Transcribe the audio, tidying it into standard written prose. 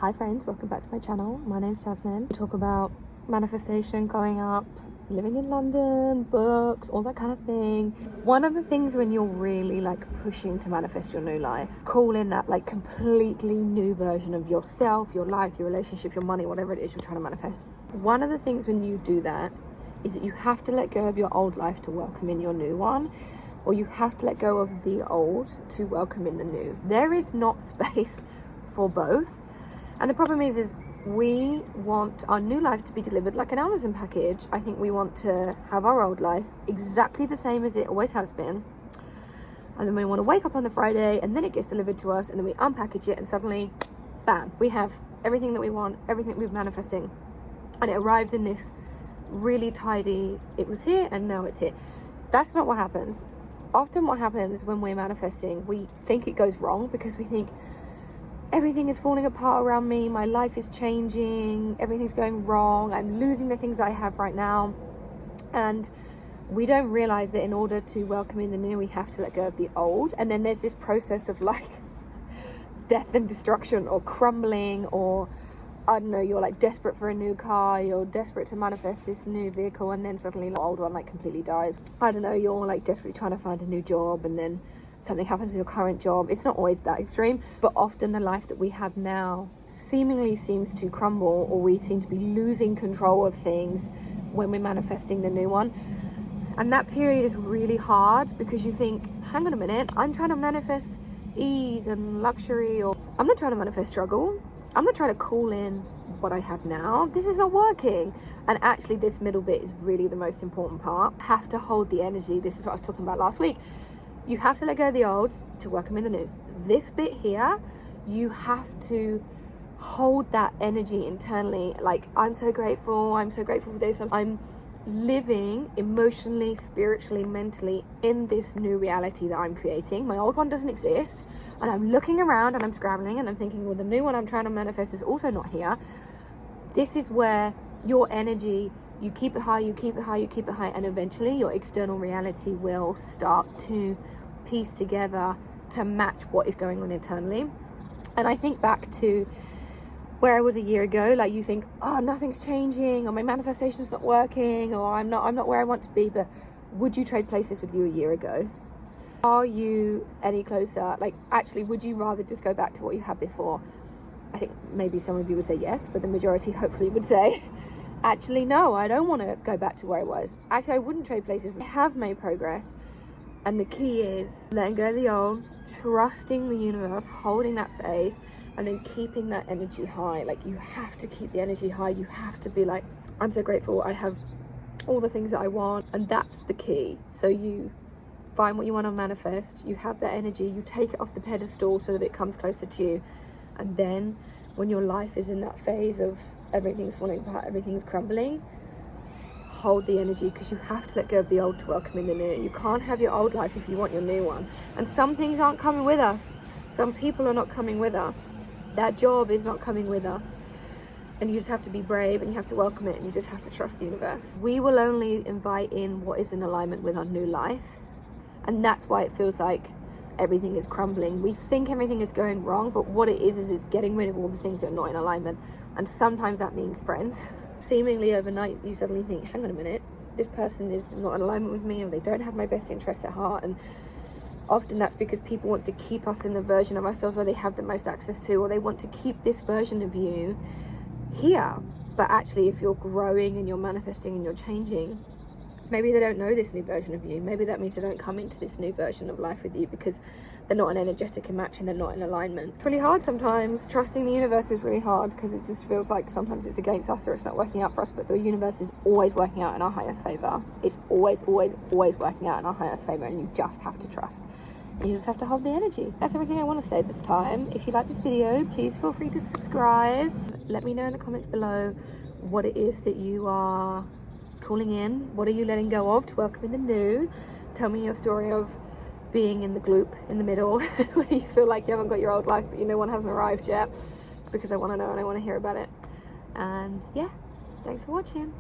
Hi friends, welcome back to my channel. My name's Jasmine. We talk about manifestation, growing up, living in London, books, all that kind of thing. One of the things when you're really pushing to manifest your new life, call in that completely new version of yourself, your life, your relationship, your money, whatever it is you're trying to manifest. One of the things when you do that is that you have to let go of your old life to welcome in your new one, or you have to let go of the old to welcome in the new. There is not space for both. And the problem is we want our new life to be delivered like an Amazon package. I think we want to have our old life exactly the same as it always has been. And then we want to wake up on the Friday and then it gets delivered to us and then we unpackage it and suddenly, bam, we have everything that we want, everything we've been manifesting. And it arrives in this really tidy, it was here and now it's here. That's not what happens. Often what happens when we're manifesting, we think it goes wrong because we think, everything is falling apart around me, my life is changing, everything's going wrong, I'm losing the things I have right now. And we don't realize that in order to welcome in the new, we have to let go of the old. And then there's this process of death and destruction or crumbling, or I don't know, you're desperate for a new car, you're desperate to manifest this new vehicle, and then suddenly the old one completely dies. I don't know, you're desperately trying to find a new job and then something happens with your current job. It's not always that extreme, but often the life that we have now seemingly seems to crumble, or we seem to be losing control of things when we're manifesting the new one. And that period is really hard because you think, hang on a minute, I'm trying to manifest ease and luxury, or I'm not trying to manifest struggle. I'm not trying to call in what I have now. This is not working. And actually this middle bit is really the most important part. Have to hold the energy. This is what I was talking about last week. You have to let go of the old to welcome in the new. This bit here, you have to hold that energy internally. I'm so grateful for this. I'm living emotionally, spiritually, mentally in this new reality that I'm creating. My old one doesn't exist. And I'm looking around and I'm scrambling and I'm thinking, well, the new one I'm trying to manifest is also not here. This is where your energy, you keep it high, you keep it high, you keep it high, and eventually your external reality will start to piece together to match what is going on internally. And I think back to where I was a year ago, you think, oh, nothing's changing, or my manifestation's not working, or I'm not where I want to be. But would you trade places with you a year ago? Are you any closer? Actually, would you rather just go back to what you had before? I think maybe some of you would say yes, but the majority hopefully would say, actually, no, I don't want to go back to where I was. Actually, I wouldn't trade places. I have made progress. And the key is letting go of the old, trusting the universe, holding that faith, and then keeping that energy high. You have to keep the energy high. You have to be I'm so grateful. I have all the things that I want. And that's the key. So you find what you want to manifest. You have that energy. You take it off the pedestal so that it comes closer to you. And then when your life is in that phase of everything's falling apart, everything's crumbling, hold the energy, because you have to let go of the old to welcome in the new. You can't have your old life if you want your new one. And some things aren't coming with us. Some people are not coming with us. That job is not coming with us. And you just have to be brave and you have to welcome it and you just have to trust the universe. We will only invite in what is in alignment with our new life. And that's why it feels like everything is crumbling. We think everything is going wrong, but what it is it's getting rid of all the things that are not in alignment. And sometimes that means friends. Seemingly overnight, you suddenly think, hang on a minute, this person is not in alignment with me, or they don't have my best interests at heart. And often that's because people want to keep us in the version of ourselves where they have the most access to, or they want to keep this version of you here. But actually, if you're growing and you're manifesting and you're changing, maybe they don't know this new version of you. Maybe that means they don't come into this new version of life with you because they're not an energetic match and they're not in alignment. It's really hard sometimes. Trusting the universe is really hard because it just feels like sometimes it's against us or it's not working out for us, but the universe is always working out in our highest favor. It's always, always, always working out in our highest favor, and you just have to trust. And you just have to hold the energy. That's everything I want to say this time. If you like this video, please feel free to subscribe. Let me know in the comments below what it is that you are calling in. What are you letting go of to welcome in the new? Tell me your story of being in the gloop in the middle where you feel like you haven't got your old life but you know one hasn't arrived yet, because I want to know and I want to hear about it. And yeah, thanks for watching.